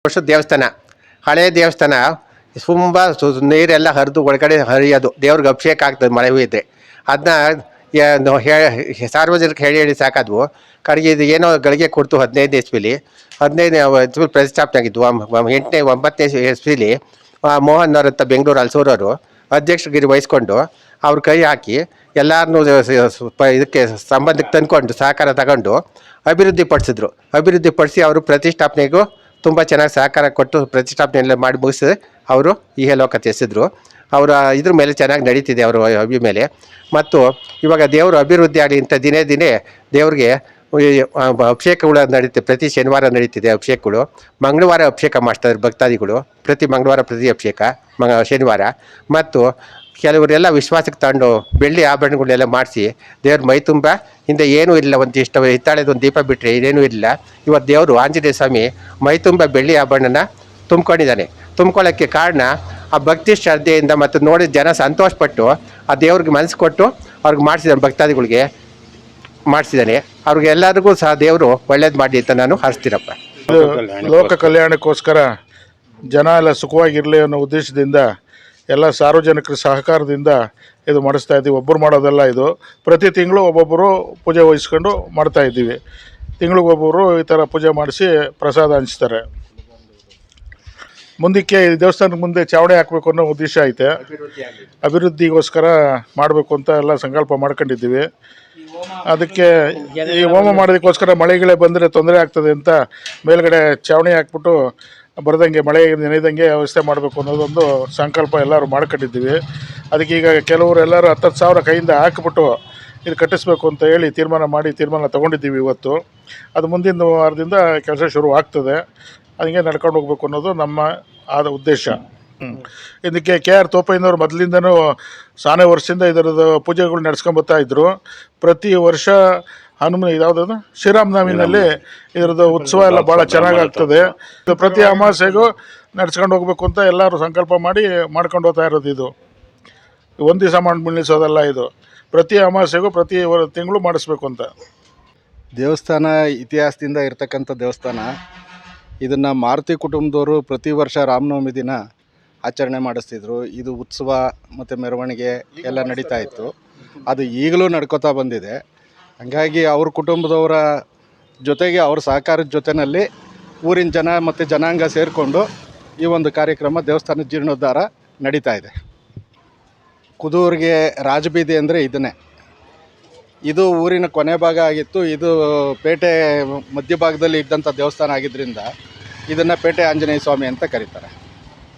ವರ್ಷದ ದೇವಸ್ಥಾನ, ಹಳೆ ದೇವಸ್ಥಾನ. ತುಂಬ ನೀರೆಲ್ಲ ಹರಿದು ಒಳಗಡೆ ಹರಿಯೋದು, ದೇವ್ರಿಗೆ ಅಭಿಷೇಕ ಆಗ್ತದೆ ಮಳೆ ಇದ್ದರೆ. ಅದನ್ನ ಸಾರ್ವಜನಿಕ ಹೇಳಿ ಹೇಳಿ ಸಾಕಾದ್ವು. ಕಡೆಗೆ ಇದು ಏನೋ ಗಳಿಗೆ ಕೊಡ್ತು 15 ಇಸ್ವಿಲಿ, 15 ಪ್ರತಿಷ್ಠಾಪನೆ ಆಗಿದ್ವು. 8ನೇ 9ನೇ ಇಸ್ವಿಲಿ ಮೋಹನ್ ಅವರಂತ ಬೆಂಗಳೂರು ಅಲ್ಸೂರವರು ಅಧ್ಯಕ್ಷಗಿರಿ ವಹಿಸ್ಕೊಂಡು ಅವ್ರ ಕೈ ಹಾಕಿ ಎಲ್ಲರನ್ನೂ ಇದಕ್ಕೆ ಸಂಬಂಧಕ್ಕೆ ತಂದ್ಕೊಂಡು ಸಹಕಾರ ತಗೊಂಡು ಅಭಿವೃದ್ಧಿ ಪಡಿಸಿ ಅವರು ಪ್ರತಿಷ್ಠಾಪನೆಗೂ ತುಂಬ ಚೆನ್ನಾಗಿ ಸಹಕಾರ ಕೊಟ್ಟು ಪ್ರತಿಷ್ಠಾಪನೆ ಎಲ್ಲ ಮಾಡಿ ಮುಗಿಸಿ ಅವರು ಇಹಲೋಕ ತ್ಯಜಿಸಿದ್ರು. ಅವರ ಇದ್ರ ಮೇಲೆ ಚೆನ್ನಾಗಿ ನಡೀತಿದೆ ಅವರ ಮೇಲೆ. ಮತ್ತು ಇವಾಗ ದೇವರು ಅಭಿವೃದ್ಧಿ ಆಗಲಿ ಅಂತ ದಿನೇ ದಿನೇ ದೇವ್ರಿಗೆ ಅಭಿಷೇಕಗಳು ನಡೀತೆ. ಪ್ರತಿ ಶನಿವಾರ ನಡೀತಿದೆ ಅಭಿಷೇಕಗಳು. ಮಂಗಳವಾರ ಅಭಿಷೇಕ ಮಾಡ್ತಾರೆ ಭಕ್ತಾದಿಗಳು, ಪ್ರತಿ ಮಂಗಳವಾರ ಪ್ರತಿ ಅಭಿಷೇಕ ಶನಿವಾರ. ಮತ್ತು ಕೆಲವರೆಲ್ಲ ವಿಶ್ವಾಸಕ್ಕೆ ತಗೊಂಡು ಬೆಳ್ಳಿ ಆಭರಣಗಳನ್ನೆಲ್ಲ ಮಾಡಿಸಿ ದೇವ್ರ ಮೈ ತುಂಬ ಹಿಂದೆ ಏನೂ ಇಲ್ಲ, ಒಂದಿಷ್ಟು ಹಿತ್ತಾಳೆದು ಒಂದು ದೀಪ ಬಿಟ್ಟರೆ ಇದೇನೂ ಇಲ್ಲ. ಇವತ್ತು ದೇವರು ಆಂಜನೇಯ ಸ್ವಾಮಿ ಮೈ ತುಂಬ ಬೆಳ್ಳಿ ಆಭರಣನ ತುಂಬ್ಕೊಂಡಿದ್ದಾನೆ. ತುಂಬ್ಕೊಳ್ಳೋಕ್ಕೆ ಕಾರಣ ಆ ಭಕ್ತಿ ಶ್ರದ್ಧೆಯಿಂದ ಮತ್ತು ನೋಡಿ ಜನ ಸಂತೋಷಪಟ್ಟು ಆ ದೇವ್ರಿಗೆ ಮನಸ್ಸು ಕೊಟ್ಟು ಅವ್ರಿಗೆ ಮಾಡಿಸಿದ್ದಾನೆ, ಭಕ್ತಾದಿಗಳಿಗೆ ಮಾಡಿಸಿದ್ದಾನೆ. ಅವ್ರಿಗೆ ಎಲ್ಲರಿಗೂ ಸಹ ದೇವರು ಒಳ್ಳೇದು ಮಾಡಿ ಅಂತ ನಾನು ಹಾರಿಸ್ತೀನಪ್ಪ. ಲೋಕ ಕಲ್ಯಾಣಕ್ಕೋಸ್ಕರ ಜನ ಎಲ್ಲ ಸುಖವಾಗಿರಲಿ ಅನ್ನೋ ಉದ್ದೇಶದಿಂದ ಎಲ್ಲ ಸಾರ್ವಜನಿಕರ ಸಹಕಾರದಿಂದ ಇದು ಮಾಡಿಸ್ತಾ ಇದ್ದೀವಿ. ಒಬ್ಬರು ಮಾಡೋದಲ್ಲ ಇದು. ಪ್ರತಿ ತಿಂಗಳು ಒಬ್ಬೊಬ್ಬರು ಪೂಜೆ ವಹಿಸ್ಕೊಂಡು ಮಾಡ್ತಾ ಇದ್ದೀವಿ. ತಿಂಗಳಿಗೊಬ್ಬರು ಈ ಥರ ಪೂಜೆ ಮಾಡಿಸಿ ಪ್ರಸಾದ ಹಂಚ್ತಾರೆ. ಮುಂದಕ್ಕೆ ಈ ದೇವಸ್ಥಾನದ ಮುಂದೆ ಚಾವಣಿ ಹಾಕಬೇಕು ಅನ್ನೋ ಉದ್ದೇಶ ಐತೆ. ಅಭಿವೃದ್ಧಿಗೋಸ್ಕರ ಮಾಡಬೇಕು ಅಂತ ಎಲ್ಲ ಸಂಕಲ್ಪ ಮಾಡ್ಕೊಂಡಿದ್ದೀವಿ. ಅದಕ್ಕೆ ಈ ಹೋಮ ಮಾಡೋದಕ್ಕೋಸ್ಕರ ಮಳೆಗಳೇ ಬಂದರೆ ತೊಂದರೆ ಆಗ್ತದೆ ಅಂತ ಮೇಲ್ಗಡೆ ಚಾವಣಿ ಹಾಕ್ಬಿಟ್ಟು ಬರದಂಗೆ ಮಳೆ ನೆನೆದಂಗೆ ವ್ಯವಸ್ಥೆ ಮಾಡಬೇಕು ಅನ್ನೋದೊಂದು ಸಂಕಲ್ಪ ಎಲ್ಲರೂ ಮಾಡ್ಕೊಂಡಿದ್ದೀವಿ. ಅದಕ್ಕೆ ಈಗ ಕೆಲವರು ಎಲ್ಲರೂ 10,000 ಕೈಯಿಂದ ಹಾಕಿಬಿಟ್ಟು ಇದು ಕಟ್ಟಿಸ್ಬೇಕು ಅಂತ ಹೇಳಿ ತೀರ್ಮಾನ ತೊಗೊಂಡಿದ್ದೀವಿ ಇವತ್ತು. ಅದು ಮುಂದಿನ ವಾರದಿಂದ ಕೆಲಸ ಶುರು ಆಗ್ತದೆ. ಹಂಗೆ ನಡ್ಕೊಂಡು ಹೋಗ್ಬೇಕು ಅನ್ನೋದು ನಮ್ಮ ಆದ ಉದ್ದೇಶ. ಇದಕ್ಕೆ KR ತೋಪಯ್ಯನವರು ಮೊದಲಿಂದನೂ ಸಾನೆ ವರ್ಷದಿಂದ ಇದರದ್ದು ಪೂಜೆಗಳು ನಡೆಸ್ಕೊಂಬತ್ತಾ ಇದ್ದರು. ಪ್ರತಿ ವರ್ಷ ಯಾವುದಾದ್ರು ಶ್ರೀರಾಮನವಮಿನಲ್ಲಿ ಇದರದ್ದು ಉತ್ಸವ ಎಲ್ಲ ಭಾಳ ಚೆನ್ನಾಗಾಗ್ತದೆ. ಇದು ಪ್ರತಿ ಅಮಾವಾಸ್ಯೆಗೂ ನಡ್ಸ್ಕೊಂಡು ಹೋಗ್ಬೇಕು ಅಂತ ಎಲ್ಲರೂ ಸಂಕಲ್ಪ ಮಾಡ್ಕೊಂಡು ಹೋಗ್ತಾ ಇರೋದು. ಇದು ಒಂದು ದಿವಸ ಮಾಡಿ ನಿಲ್ಲಿಸೋದಲ್ಲ, ಇದು ಪ್ರತಿ ಅಮಾವಾಸ್ಯೆಗೂ ಪ್ರತಿ ತಿಂಗಳು ಮಾಡಿಸ್ಬೇಕು ಅಂತ. ದೇವಸ್ಥಾನ ಇತಿಹಾಸದಿಂದ ಇರ್ತಕ್ಕಂಥ ದೇವಸ್ಥಾನ. ಇದನ್ನು ಮಾರುತಿ ಕುಟುಂಬದವರು ಪ್ರತಿ ವರ್ಷ ರಾಮನವಮಿ ದಿನ ಆಚರಣೆ ಮಾಡಿಸ್ತಿದ್ರು. ಇದು ಉತ್ಸವ ಮತ್ತು ಮೆರವಣಿಗೆ ಎಲ್ಲ ನಡೀತಾ ಇತ್ತು. ಅದು ಈಗಲೂ ನಡ್ಕೋತಾ ಬಂದಿದೆ. ಹಾಗಾಗಿ ಅವ್ರ ಕುಟುಂಬದವರ ಜೊತೆಗೆ ಅವ್ರ ಸಹಕಾರದ ಜೊತೆಯಲ್ಲಿ ಊರಿನ ಜನ ಮತ್ತು ಜನಾಂಗ ಸೇರಿಕೊಂಡು ಈ ಒಂದು ಕಾರ್ಯಕ್ರಮ ದೇವಸ್ಥಾನದ ಜೀರ್ಣೋದ್ಧಾರ ನಡೀತಾ ಇದೆ. ಕುದೂರಿಗೆ ರಾಜಬೀದಿ ಅಂದರೆ ಇದನ್ನೇ. ಇದು ಊರಿನ ಕೊನೆ ಭಾಗ ಆಗಿತ್ತು. ಇದು ಪೇಟೆ ಮಧ್ಯಭಾಗದಲ್ಲಿ ಇದ್ದಂಥ ದೇವಸ್ಥಾನ ಆಗಿದ್ದರಿಂದ ಇದನ್ನು ಪೇಟೆ ಆಂಜನೇಯ ಸ್ವಾಮಿ ಅಂತ ಕರೀತಾರೆ.